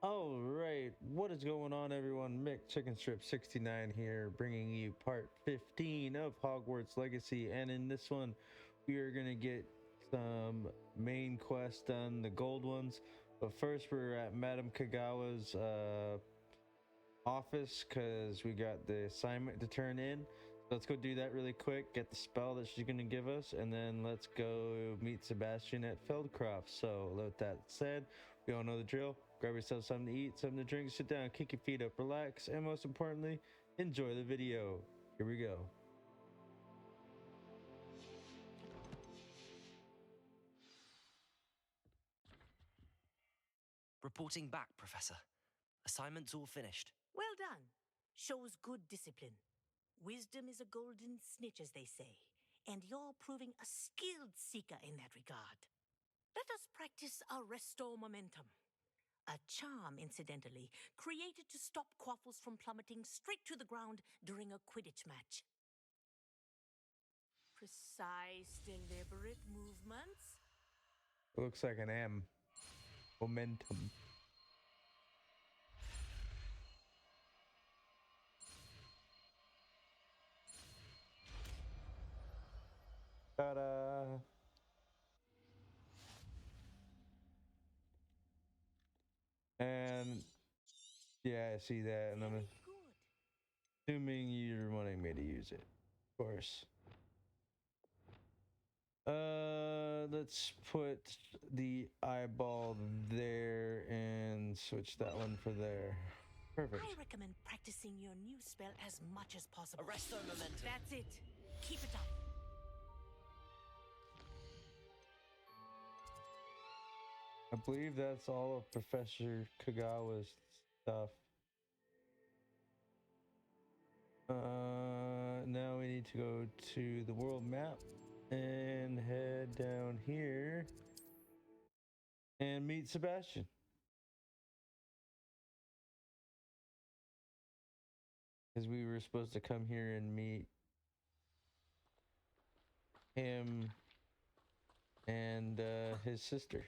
All right, what is going on, everyone? Mick Chicken Strip 69 here, bringing you part 15 of Hogwarts Legacy. And in this one, we are going to get some main quests done, the gold ones. But first, we're at Madame Kagawa's office because we got the assignment to turn in. So let's go do that really quick, get the spell that she's going to give us, and then let's go meet Sebastian at Feldcroft. So, with that said, we all know the drill. Grab yourself something to eat, something to drink, sit down, kick your feet up, relax, and most importantly, enjoy the video. Here we go. Reporting back, Professor. Assignment's all finished. Well done. Shows good discipline. Wisdom is a golden snitch, as they say, and you're proving a skilled seeker in that regard. Let us practice our restore momentum. A charm, incidentally, created to stop quaffles from plummeting straight to the ground during a Quidditch match. Precise, deliberate movements. Looks like an M. Momentum. Ta-da! And yeah, I see that, and I'm Very good. assuming you're wanting me to use it. Of course. Let's put the eyeball there and switch that one for there. Perfect. I recommend practicing your new spell as much as possible. Arresto momentum. That's it. Keep it up. I believe that's all of Professor Kagawa's stuff. Now we need to go to the world map and head down here and meet Sebastian. Because we were supposed to come here and meet him and his sister.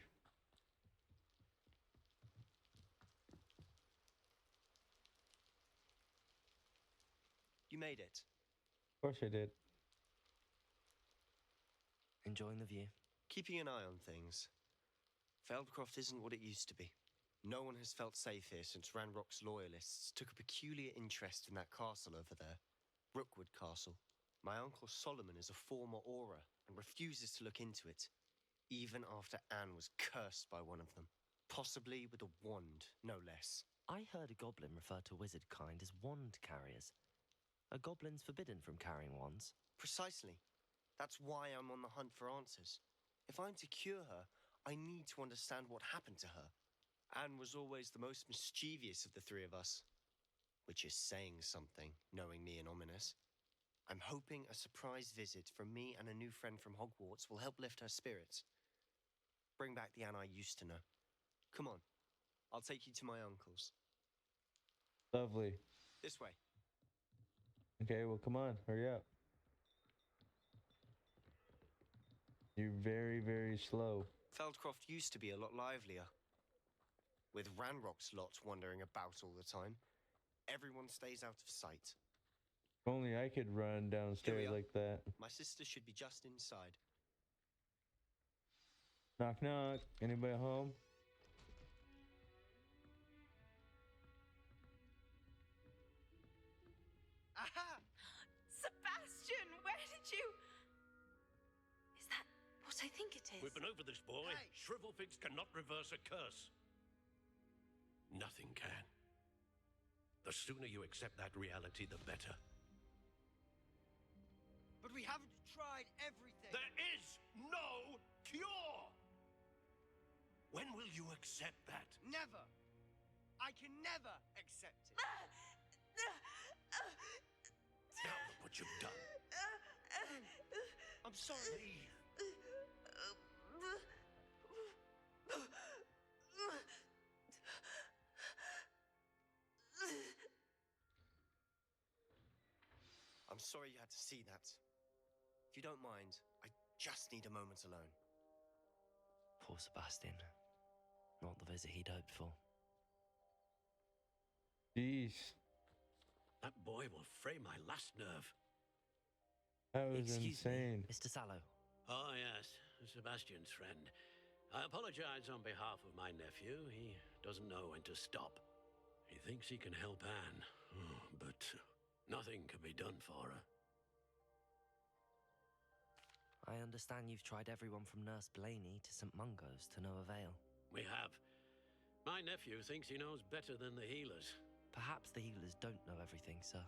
You made it. Of course I did. Enjoying the view. Keeping an eye on things. Feldcroft isn't what it used to be. No one has felt safe here since Ranrock's loyalists took a peculiar interest in that castle over there. Rookwood Castle. My uncle Solomon is a former Auror and refuses to look into it, even after Anne was cursed by one of them. Possibly with a wand, no less. I heard a goblin refer to wizard kind as wand carriers. Are goblins forbidden from carrying wands? Precisely. That's why I'm on the hunt for answers. If I'm to cure her, I need to understand what happened to her. Anne was always the most mischievous of the three of us. Which is saying something, knowing me and ominous. I'm hoping a surprise visit from me and a new friend from Hogwarts will help lift her spirits. Bring back the Anne I used to know. Come on, I'll take you to my uncle's. Lovely. This way. Okay, well, come on, hurry up. You're very, very slow. Feldcroft used to be a lot livelier. With Ranrock's lot wandering about all the time, everyone stays out of sight. If only I could run downstairs like that. My sister should be just inside. Knock, knock. Anybody home? Aha! Sebastian, where did you... Is that what I think it is? We've been over this, boy. Hey. Shrivelfigs cannot reverse a curse. Nothing can. The sooner you accept that reality, the better. But we haven't tried everything. There is no cure! When will you accept that? Never. I can never accept it. Now look what you've done. I'm sorry. Leave. I'm sorry you had to see that. If you don't mind, I just need a moment alone. Poor Sebastian. Not the visit he'd hoped for. Jeez, That boy will fray my last nerve. that was Excuse insane. me, Mr. Sallow. Oh, yes, Sebastian's friend. I apologize on behalf of my nephew. He doesn't know when to stop. He thinks he can help Anne, but nothing can be done for her. I understand you've tried everyone from Nurse Blaney to St. Mungo's to no avail. We have. My nephew thinks he knows better than the healers. Perhaps the healers don't know everything, sir.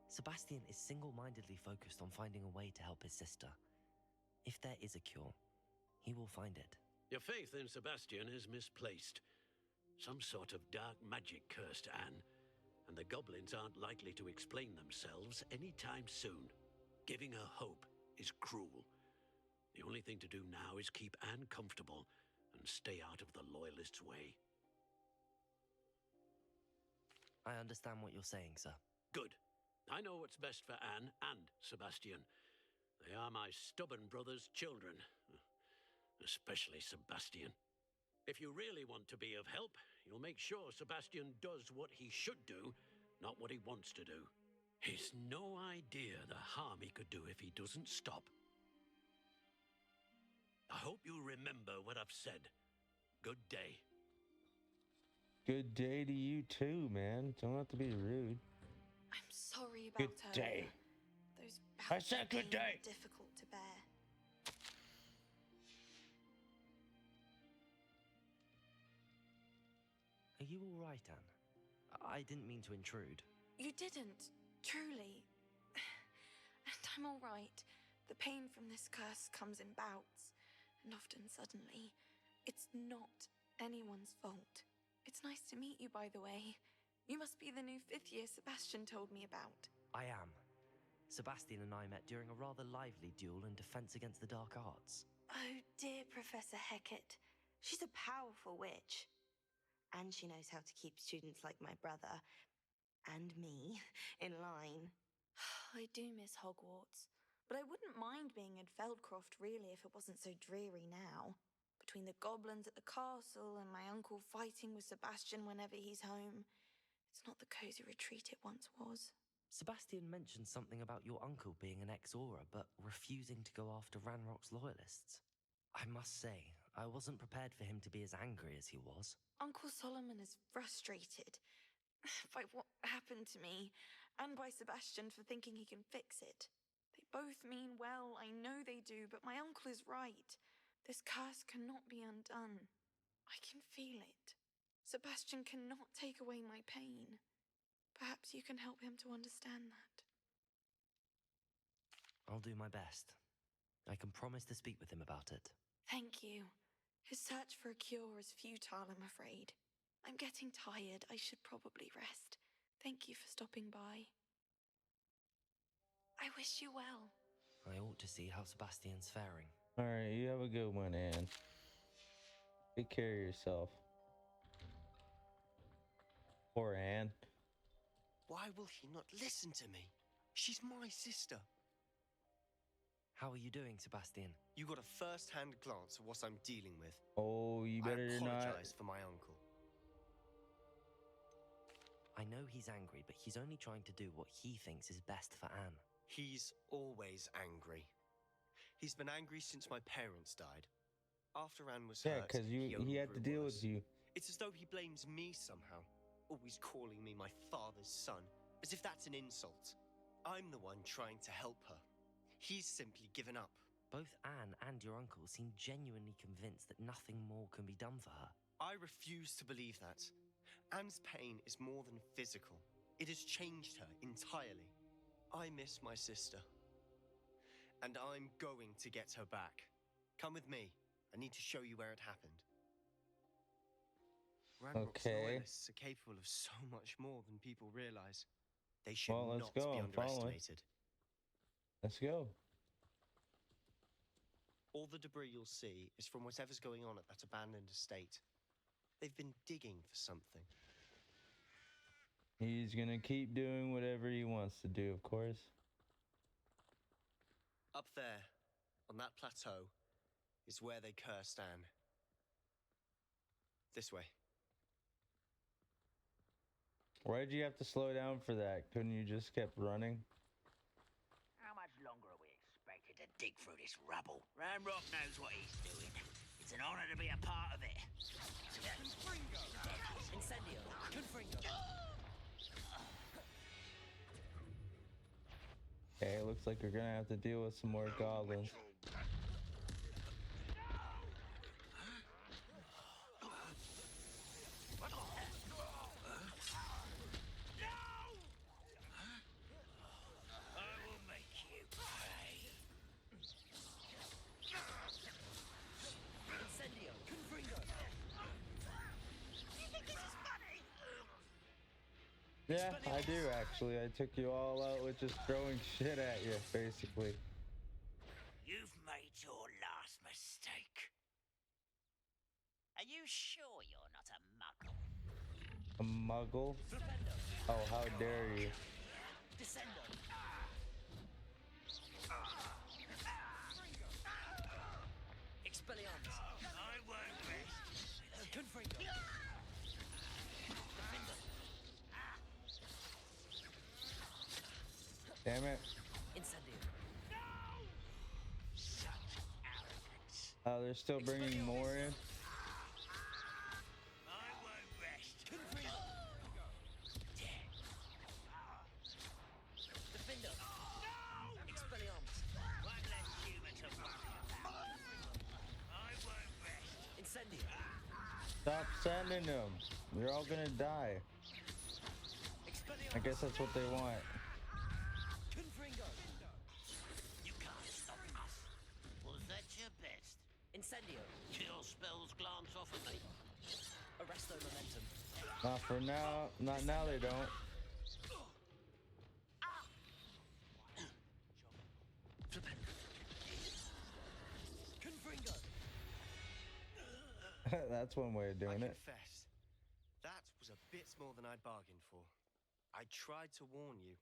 Sebastian is single-mindedly focused on finding a way to help his sister. If there is a cure, he will find it. Your faith in Sebastian is misplaced. Some sort of dark magic cursed Anne, and the goblins aren't likely to explain themselves anytime soon. Giving her hope is cruel. The only thing to do now is keep Anne comfortable and stay out of the Loyalists' way. I understand what you're saying, sir. Good. I know what's best for Anne and Sebastian. They are my stubborn brother's children. Especially Sebastian. If you really want to be of help, you'll make sure Sebastian does what he should do, not what he wants to do. He's no idea the harm he could do if he doesn't stop. I hope you remember what I've said. Good day. Good day to you too, man. Don't have to be rude. I'm sorry about Good her. day. Those I bouts said of good pain day. are difficult to bear. Are you all right, Anne? I didn't mean to intrude. You didn't, truly. And I'm all right. The pain from this curse comes in bouts, and often suddenly. It's not anyone's fault. It's nice to meet you, by the way. You must be the new 5th year Sebastian told me about. I am. Sebastian and I met during a rather lively duel in Defense Against the Dark Arts. Oh, dear Professor Hecat. She's a powerful witch. And she knows how to keep students like my brother and me in line. I do miss Hogwarts, but I wouldn't mind being in Feldcroft, really, if it wasn't so dreary now. Between the goblins at the castle and my uncle fighting with Sebastian whenever he's home, it's not the cozy retreat it once was. Sebastian mentioned something about your uncle being an ex-Aura, but refusing to go after Ranrock's loyalists. I must say, I wasn't prepared for him to be as angry as he was. Uncle Solomon is frustrated by what happened to me, and by Sebastian for thinking he can fix it. They both mean well, I know they do, but my uncle is right. This curse cannot be undone. I can feel it. Sebastian cannot take away my pain. Perhaps you can help him to understand that. I'll do my best. I can promise to speak with him about it. Thank you. His search for a cure is futile, I'm afraid. I'm getting tired. I should probably rest. Thank you for stopping by. I wish you well. I ought to see how Sebastian's faring. All right, you have a good one, Anne. Take care of yourself. Poor Anne. Why will he not listen to me? She's my sister. How are you doing, Sebastian? You got a first-hand glance at what I'm dealing with. Oh, you I better not. apologize for my uncle. I know he's angry, but he's only trying to do what he thinks is best for Anne. He's always angry. He's been angry since my parents died. After Anne was Yeah, hurt, because he only had to grew deal worse. with you. It's as though he blames me somehow, always calling me my father's son, as if that's an insult. I'm the one trying to help her. He's simply given up. Both Anne and your uncle seem genuinely convinced that nothing more can be done for her. I refuse to believe that. Anne's pain is more than physical. It has changed her entirely. I miss my sister. And I'm going to get her back. Come with me. I need to show you where it happened. Ranrock's Okay. loyalists are capable of so much more than people realize. They should Well, let's not go. be I'm following. underestimated. Let's go. All the debris you'll see is from whatever's going on at that abandoned estate. They've been digging for something. He's gonna keep doing whatever he wants to do, of course. Up there, on that plateau, is where they cursed Anne. This way. Why'd you have to slow down for that? Couldn't you just kept running? How much longer are we expected to dig through this rubble? Ramrock knows what he's doing. It's an honor to be a part of it. Incendio. Confringo. Okay, it looks like we're gonna have to deal with some more goblins. Yeah, I do actually. I took you all out with just throwing shit at you, basically. You've made your last mistake. Are you sure you're not a muggle? A muggle? Oh, how dare you. Descendo. Expelliarmus. I won't rest. Confringo. Damn it. Incendio. Such arrogance. Oh, they're still bringing more in? I won't rest. Defendo. Expelliarmus. One less human to worry about. I won't rest. Incendio. Stop sending them. You're all gonna die. I guess that's what they want. Confringo. You can't stop us. Was that your best? Incendio. Kill spells glance off of me. Arresto momentum. Not for now. Not now they don't. Confringo. That's one way of I doing it. confess, that was a bit more than I bargained for. I tried to warn you.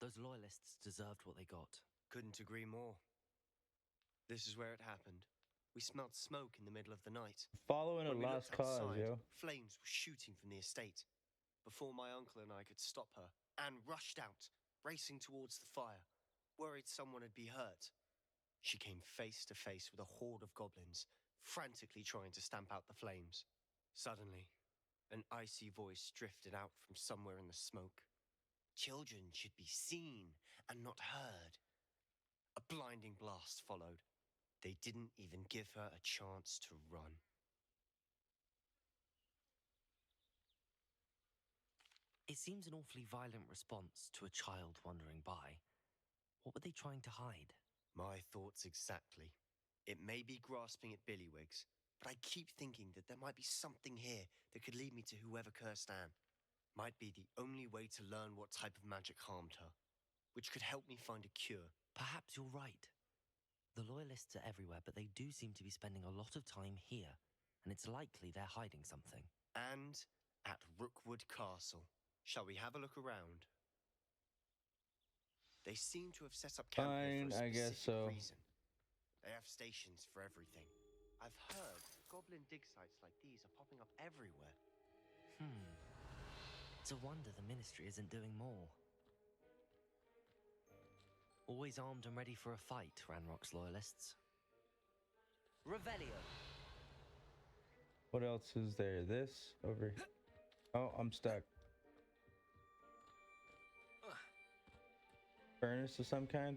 Those loyalists deserved what they got. Couldn't agree more. This is where it happened. We smelled smoke in the middle of the night. Following a When we lost looked cause, outside, yo. flames were shooting from the estate. Before my uncle and I could stop her, Anne rushed out, racing towards the fire, worried someone had been hurt. She came face to face with a horde of goblins, frantically trying to stamp out the flames. Suddenly, an icy voice drifted out from somewhere in the smoke. Children should be seen and not heard. A blinding blast followed. They didn't even give her a chance to run. It seems an awfully violent response to a child wandering by. What were they trying to hide? My thoughts exactly. It may be grasping at Billywigs, but I keep thinking that there might be something here that could lead me to whoever cursed Anne. Might be the only way to learn what type of magic harmed her, which could help me find a cure. Perhaps you're right. The loyalists are everywhere, but they do seem to be spending a lot of time here, and it's likely they're hiding something. And at Rookwood Castle. Shall we have a look around? They seem to have set up camp here for a Fine, I guess specific so. reason. They have stations for everything. I've heard goblin dig sites like these are popping up everywhere. It's a wonder the Ministry isn't doing more. Always armed and ready for a fight, Ranrock's loyalists. Revelio. What else is there? This over here. Oh, I'm stuck. Furnace of some kind?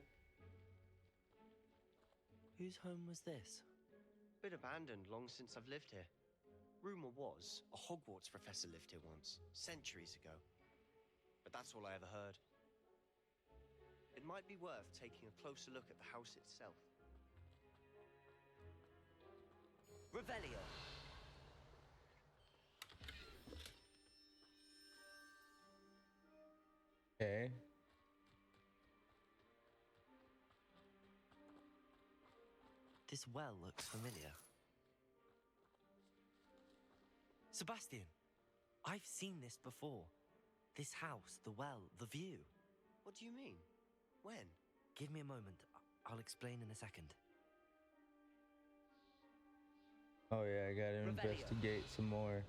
Whose home was this? Been abandoned long since I've lived here. Rumor was a Hogwarts professor lived here once, centuries ago. But that's all I ever heard. It might be worth taking a closer look at the house itself. Revelio. Okay. This well looks familiar. Sebastian, I've seen this before. This house, the well, the view. What do you mean? When? Give me a moment. I'll explain in a second. Oh yeah, I gotta Revelio. investigate some more.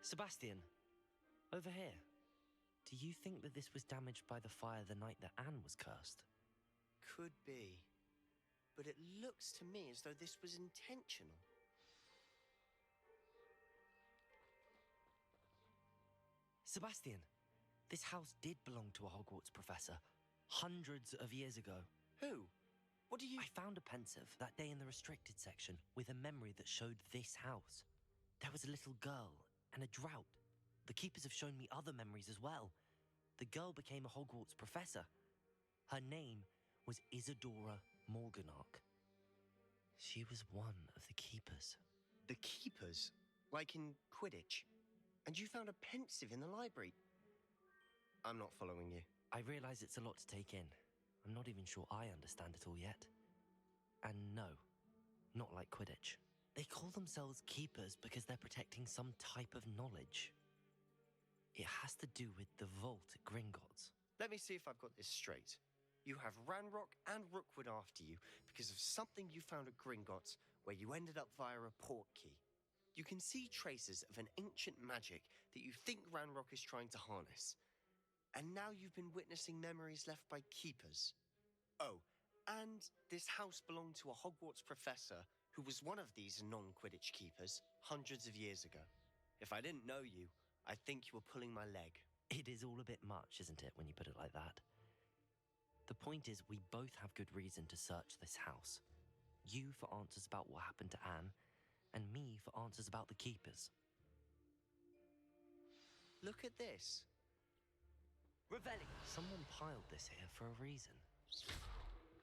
Sebastian, over here. Do you think that this was damaged by the fire the night that Anne was cursed? Could be. But it looks to me as though this was intentional. Sebastian, this house did belong to a Hogwarts professor hundreds of years ago. Who? What do you... I found a pensive that day in the restricted section with a memory that showed this house. There was a little girl and a drought. The keepers have shown me other memories as well. The girl became a Hogwarts professor. Her name was Isadora Morganach. She was one of the keepers. The keepers? Like in Quidditch? And you found a pensive in the library? I'm not following you. I realize it's a lot to take in. I'm not even sure I understand it all yet. And no, not like Quidditch. They call themselves keepers because they're protecting some type of knowledge. It has to do with the vault at Gringotts. Let me see if I've got this straight. You have Ranrock and Rookwood after you because of something you found at Gringotts where you ended up via a portkey. You can see traces of an ancient magic that you think Ranrock is trying to harness. And now you've been witnessing memories left by keepers. Oh, and this house belonged to a Hogwarts professor who was one of these non-Quidditch keepers hundreds of years ago. If I didn't know you, I'd think you were pulling my leg. It is all a bit much, isn't it, when you put it like that? The point is, we both have good reason to search this house. You for answers about what happened to Anne, and me for answers about the keepers. Look at this. Revelio! Someone piled this here for a reason.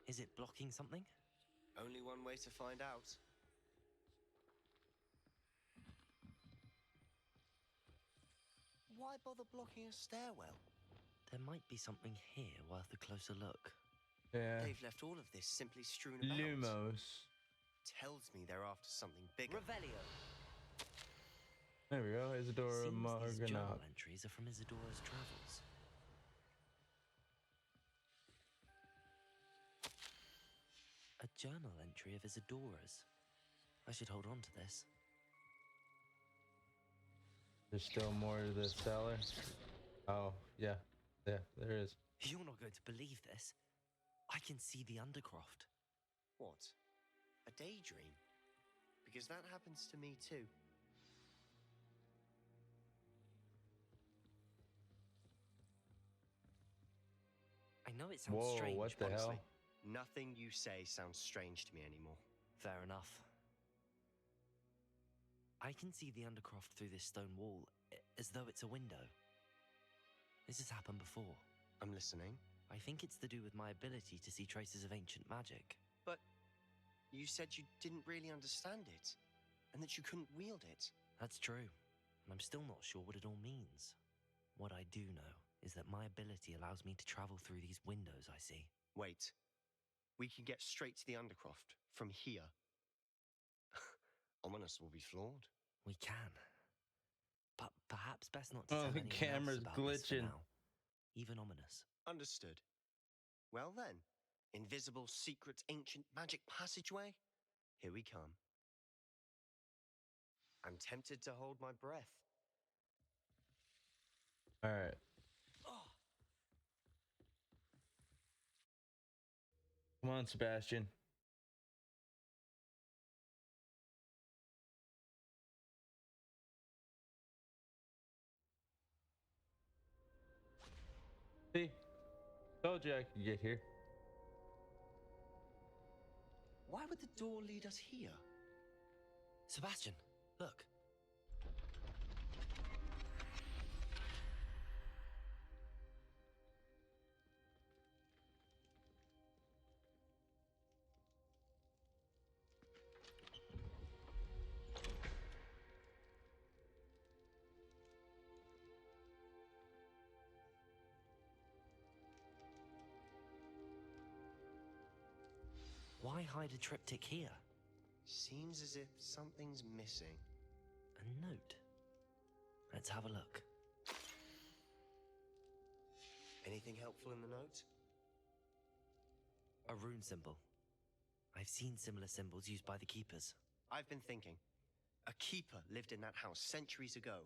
Is it blocking something? Only one way to find out. Why bother blocking a stairwell? There might be something here worth a closer look. Yeah. They've left all of this simply strewn about. Lumos. Tells me they're after something bigger. Revelio! There we go. Isadora Seems these journal Morganach. entries are from Isadora's travels. A journal entry of Isadora's. I should hold on to this. There's still more to the cellar. Oh, yeah. Yeah, there is. You're not going to believe this. I can see the Undercroft. What? A daydream? Because that happens to me too. I know it sounds Whoa, strange. what the Honestly, hell? nothing you say sounds strange to me anymore. Fair enough. I can see the Undercroft through this stone wall, as though it's a window. This has happened before. I'm listening. I think it's to do with my ability to see traces of ancient magic. But you said you didn't really understand it, and that you couldn't wield it. That's true, and I'm still not sure what it all means. What I do know is that my ability allows me to travel through these windows I see. Wait. We can get straight to the Undercroft from here. Ominous will be flawed. We can. But perhaps best not to Oh, tell the anyone camera's else about this for glitching. now. Even Ominous. Understood. Well then, invisible, secret, ancient magic passageway? Here we come. I'm tempted to hold my breath. All right. Come on, Sebastian. See? Told you I could get here. Why would the door lead us here? Sebastian, look. Why hide a triptych here? Seems as if something's missing. A note. Let's have a look. Anything helpful in the note? A rune symbol. I've seen similar symbols used by the keepers. I've been thinking. A keeper lived in that house centuries ago,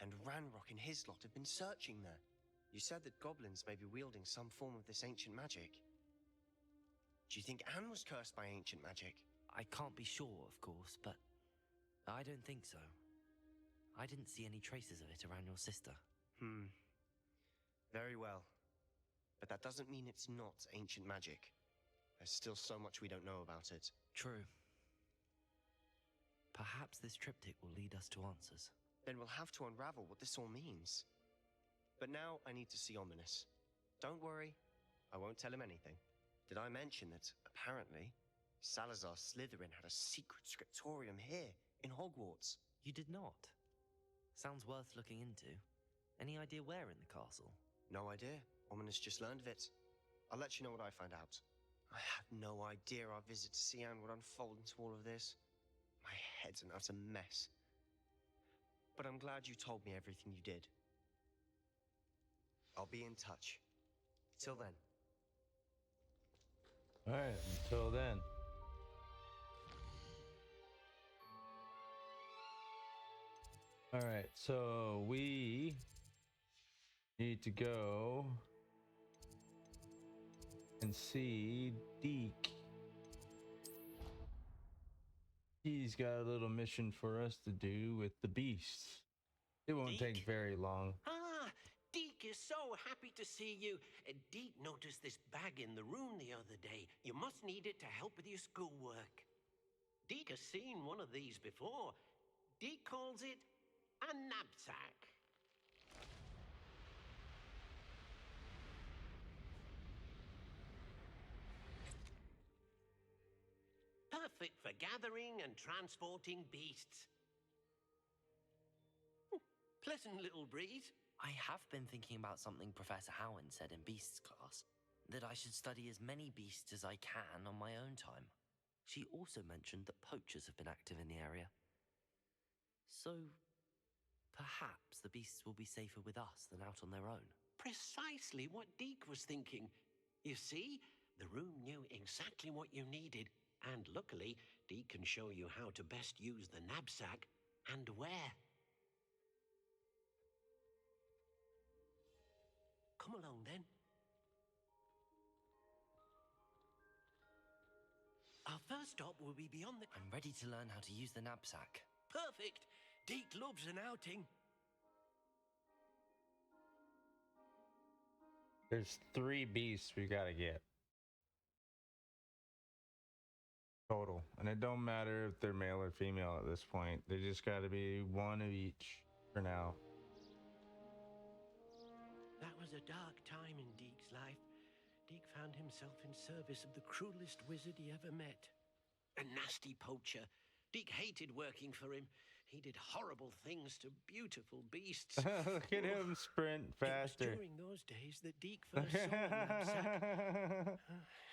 and Ranrock and his lot have been searching there. You said that goblins may be wielding some form of this ancient magic. Do you think Anne was cursed by ancient magic? I can't be sure, of course, but I don't think so. I didn't see any traces of it around your sister. Very well. But that doesn't mean it's not ancient magic. There's still so much we don't know about it. True. Perhaps this triptych will lead us to answers. Then we'll have to unravel what this all means. But now I need to see Ominous. Don't worry, I won't tell him anything. Did I mention that, apparently, Salazar Slytherin had a secret scriptorium here, in Hogwarts? You did not? Sounds worth looking into. Any idea where in the castle? No idea. Ominous just learned of it. I'll let you know what I find out. I had no idea our visit to Cian would unfold into all of this. My head's an utter mess. But I'm glad you told me everything you did. I'll be in touch. Till then. Alright, until then. Alright, so we need to go and see Deke. He's got a little mission for us to do with the beasts. It won't take very long. Ah, Deke is so happy to see you. Deke noticed this bag in the room the other day. You must need it to help with your schoolwork. Deke has seen one of these before. Deke calls it a knapsack. Perfect for gathering and transporting beasts. Pleasant little breeze. I have been thinking about something Professor Howard said in Beasts class, that I should study as many beasts as I can on my own time. She also mentioned that poachers have been active in the area. So, perhaps the beasts will be safer with us than out on their own. Precisely what Deke was thinking. You see, the room knew exactly what you needed, and luckily, Deke can show you how to best use the knapsack and where. Come along, then. Our first stop will be beyond the... I'm ready to learn how to use the knapsack. Perfect! Deke loves an outing. There's 3 beasts we gotta get. Total. And it don't matter if they're male or female at this point. They just gotta be one of each for now. That was a dark time in Deke's life. Deke found himself in service of the cruelest wizard he ever met. A nasty poacher. Deke hated working for him. He did horrible things to beautiful beasts. Look at him sprint faster. It was during those days that Deke first saw a knapsack.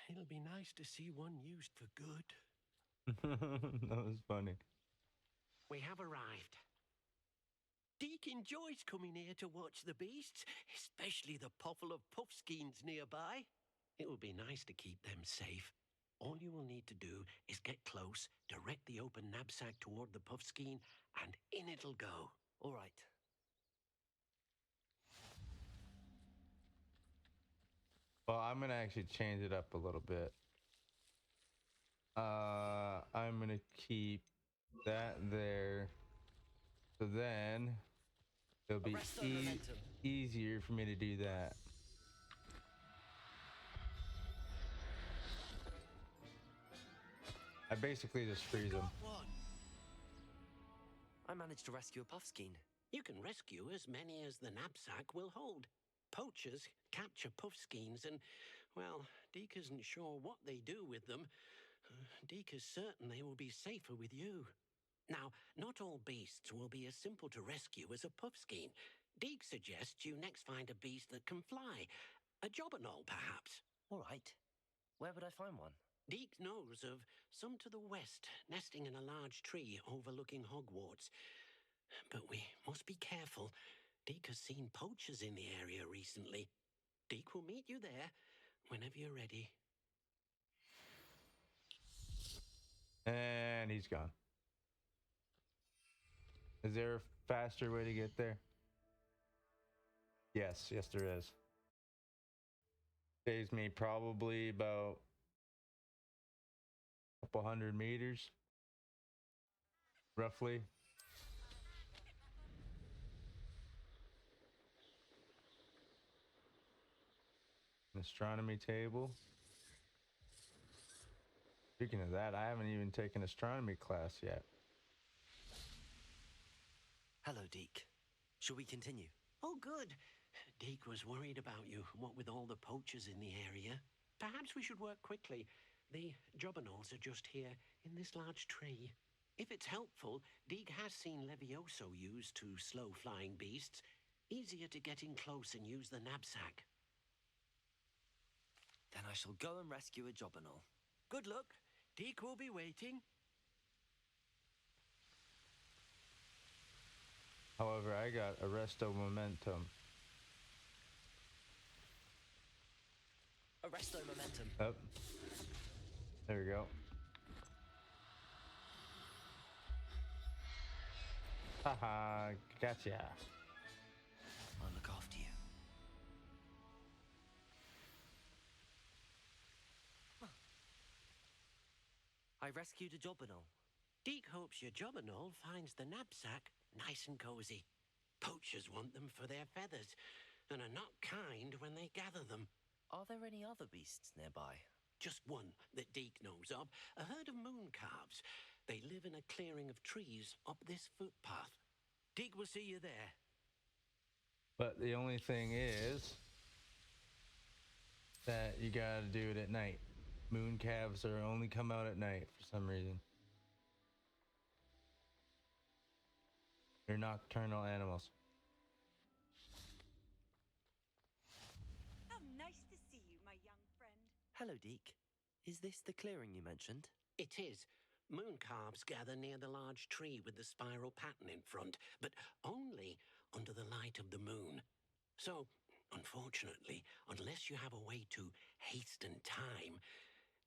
It'll be nice to see one used for good. That was funny. We have arrived. Deke enjoys coming here to watch the beasts, especially the potful of puffskeins nearby. It will be nice to keep them safe. All you will need to do is get close, direct the open knapsack toward the puffskein, and in it'll go. All right. Well, I'm gonna actually change it up a little bit. I'm gonna keep that there. So then it'll be Arrest the momentum. easier for me to do that. I basically just freeze them. One. I managed to rescue a puffskein. You can rescue as many as the knapsack will hold. Poachers capture puffskeins and, well, Deke isn't sure what they do with them. Deke is certain they will be safer with you. Now, not all beasts will be as simple to rescue as a puffskein. Deke suggests you next find a beast that can fly. A jobberknoll, perhaps. All right. Where would I find one? Deke knows of some to the west, nesting in a large tree overlooking Hogwarts. But we must be careful. Deke has seen poachers in the area recently. Deke will meet you there whenever you're ready. And he's gone. Is there a faster way to get there? Yes, there is. Saves me probably about a couple 100 meters, roughly. An astronomy table. Speaking of that, I haven't even taken astronomy class yet. Hello, Deke. Shall we continue? Oh, good. Deke was worried about you, what with all the poachers in the area. Perhaps we should work quickly. The jobberknolls are just here in this large tree. If it's helpful, Deke has seen Levioso used to slow flying beasts. Easier to get in close and use the knapsack. Then I shall go and rescue a jobberknoll. Good luck. Deke will be waiting. However, I got Arresto Momentum. Arresto Momentum. Oh. There we go. Haha, gotcha. I'll look after you. I rescued a jobberknoll. Deke hopes your jobberknoll finds the knapsack nice and cozy. Poachers want them for their feathers and are not kind when they gather them. Are there any other beasts nearby? Just one that Deke knows of, a herd of moon calves. They live in a clearing of trees up this footpath. Deke will see you there. But the only thing is that you gotta do it at night. Moon calves are only come out at night for some reason. They're nocturnal animals. How nice to see you, my young friend. Hello, Deke. Is this the clearing you mentioned? It is. Moon calves gather near the large tree with the spiral pattern in front, but only under the light of the moon. So, unfortunately, unless you have a way to hasten time,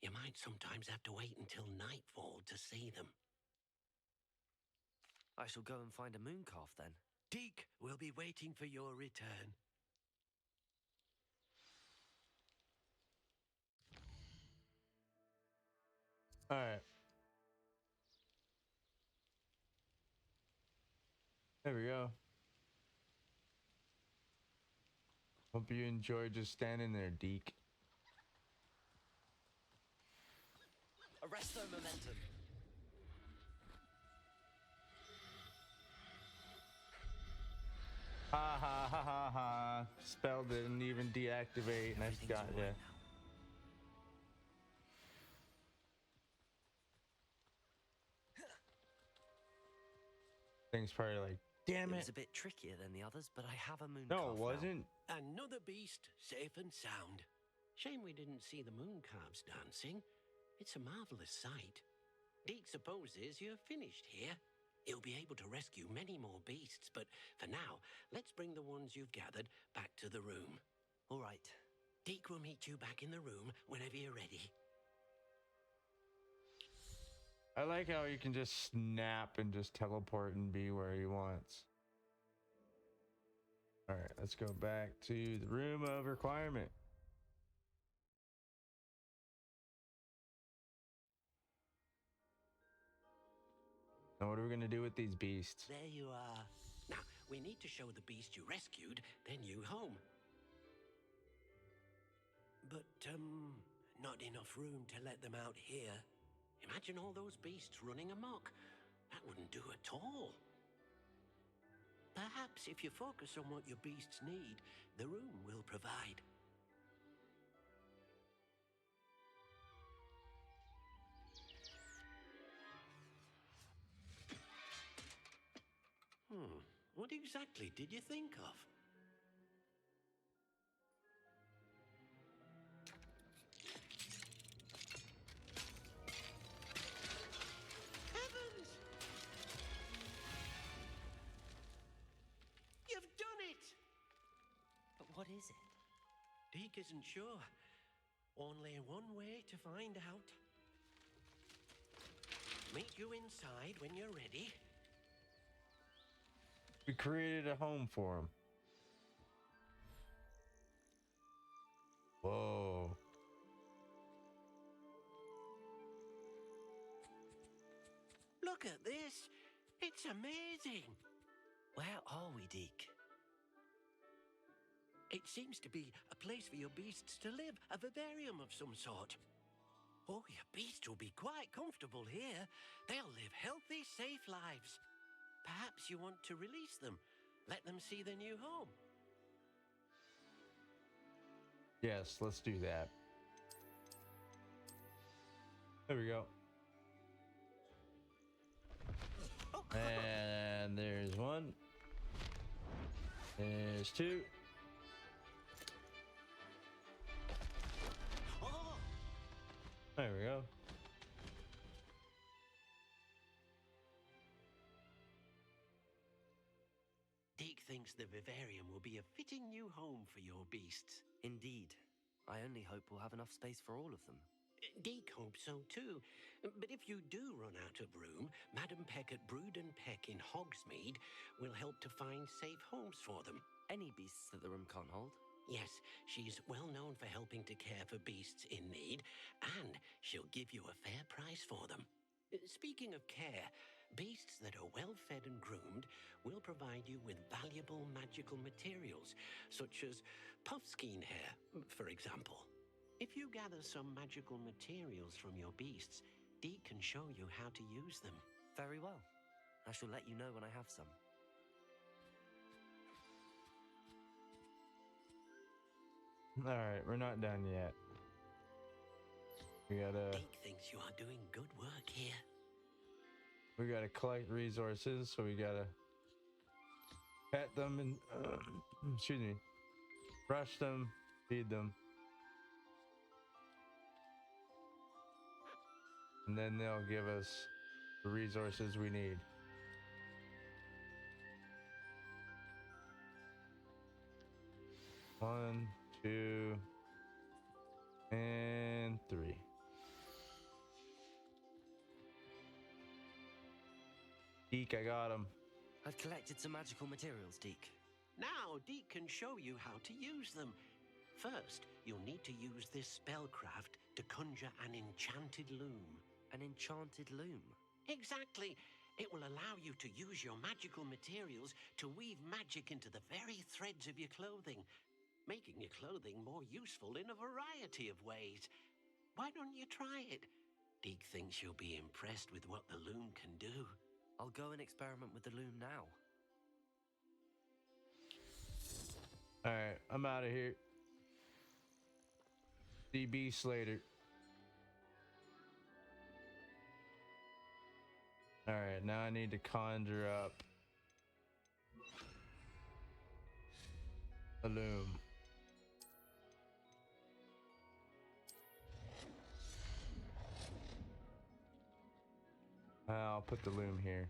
you might sometimes have to wait until nightfall to see them. I shall go and find a moon calf then. Deke will be waiting for your return. All right. There we go. Hope you enjoyed just standing there, Deke. Arresto Momentum. Ha ha ha ha ha. Spell didn't even deactivate, and I Everything's got all ya. right now. Thing's probably like, damn It it. was a bit trickier than the others, but I have a moon No, calf it now. wasn't. Another beast, safe and sound. Shame we didn't see the moon calves dancing. It's a marvelous sight. Deke supposes you're finished here. He'll be able to rescue many more beasts, but for now, let's bring the ones you've gathered back to the room. All right. Deke will meet you back in the room whenever you're ready. I like how you can just snap and just teleport and be where he wants. All right, let's go back to the room of requirement. Now, what are we going to do with these beasts? There you are. Now, we need to show the beast you rescued their new home. But, not enough room to let them out here. Imagine all those beasts running amok. That wouldn't do at all. Perhaps if you focus on what your beasts need, the room will provide. What exactly did you think of? Heavens! You've done it! But what is it? Deke isn't sure. Only one way to find out. Meet you inside when you're ready. We created a home for him. Whoa. Look at this. It's amazing. Where are we, Deke? It seems to be a place for your beasts to live, a vivarium of some sort. Oh, your beasts will be quite comfortable here. They'll live healthy, safe lives. Perhaps you want to release them, let them see their new home. Yes, let's do that. There we go. And there's one. There's two. There we go. Deke thinks the vivarium will be a fitting new home for your beasts. Indeed. I only hope we'll have enough space for all of them. Deke hopes so too. But if you do run out of room, Madam Peck at Brood and Peck in Hogsmeade will help to find safe homes for them. Any beasts that the room can't hold? Yes, she's well known for helping to care for beasts in need, and she'll give you a fair price for them. Speaking of care, beasts that are well fed and groomed will provide you with valuable magical materials, such as puffskein hair, for example. If you gather some magical materials from your beasts, Deke can show you how to use them. Very well. I shall let you know when I have some. Alright, we're not done yet. We gotta... Deke thinks you are doing good work here. We gotta collect resources, so we gotta pet them and excuse me, brush them, feed them, and then they'll give us the resources we need. One, two, and three. Deke, I got him. I've collected some magical materials, Deke. Now, Deke can show you how to use them. First, you'll need to use this spellcraft to conjure an enchanted loom. An enchanted loom? Exactly. It will allow you to use your magical materials to weave magic into the very threads of your clothing, making your clothing more useful in a variety of ways. Why don't you try it? Deke thinks you'll be impressed with what the loom can do. I'll go and experiment with the loom now. Alright, I'm out of here. See beasts later. Alright, now I need to conjure up a loom. I'll put the loom here.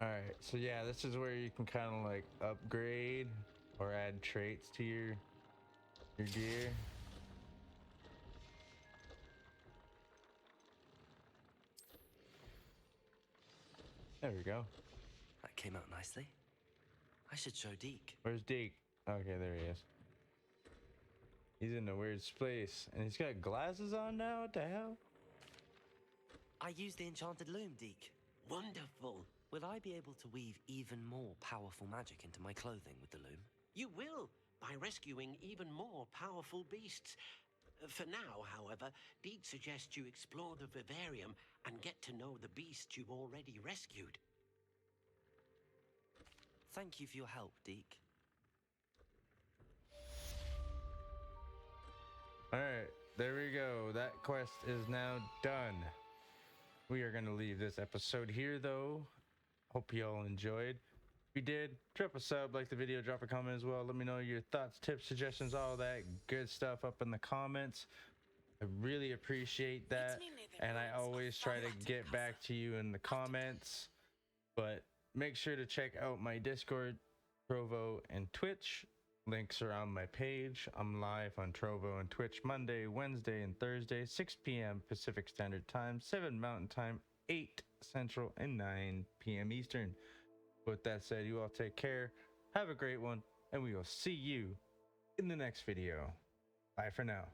Alright, so yeah, this is where you can kind of like upgrade or add traits to your gear. There we go. That came out nicely. I should show Deke. Where's Deke? Okay, there he is. He's in a weird space, and he's got glasses on now? What the hell? I used the enchanted loom, Deke. Wonderful. Will I be able to weave even more powerful magic into my clothing with the loom? You will, by rescuing even more powerful beasts. For now, however, Deke suggests you explore the vivarium and get to know the beasts you've already rescued. Thank you for your help, Deke. Alright, there we go. That quest is now done. We are going to leave this episode here, though. Hope you all enjoyed. If you did, drop a sub, like the video, drop a comment as well. Let me know your thoughts, tips, suggestions, all that good stuff up in the comments. I really appreciate that. And I always try to get back to you in the comments. But make sure to check out my Discord, Trovo, and Twitch. Links are on my page. I'm live on Trovo and Twitch Monday, Wednesday, and Thursday, 6 p.m. Pacific Standard Time, 7 Mountain Time, 8 Central, and 9 p.m. Eastern. With that said, you all take care. Have a great one, and we will see you in the next video. Bye for now.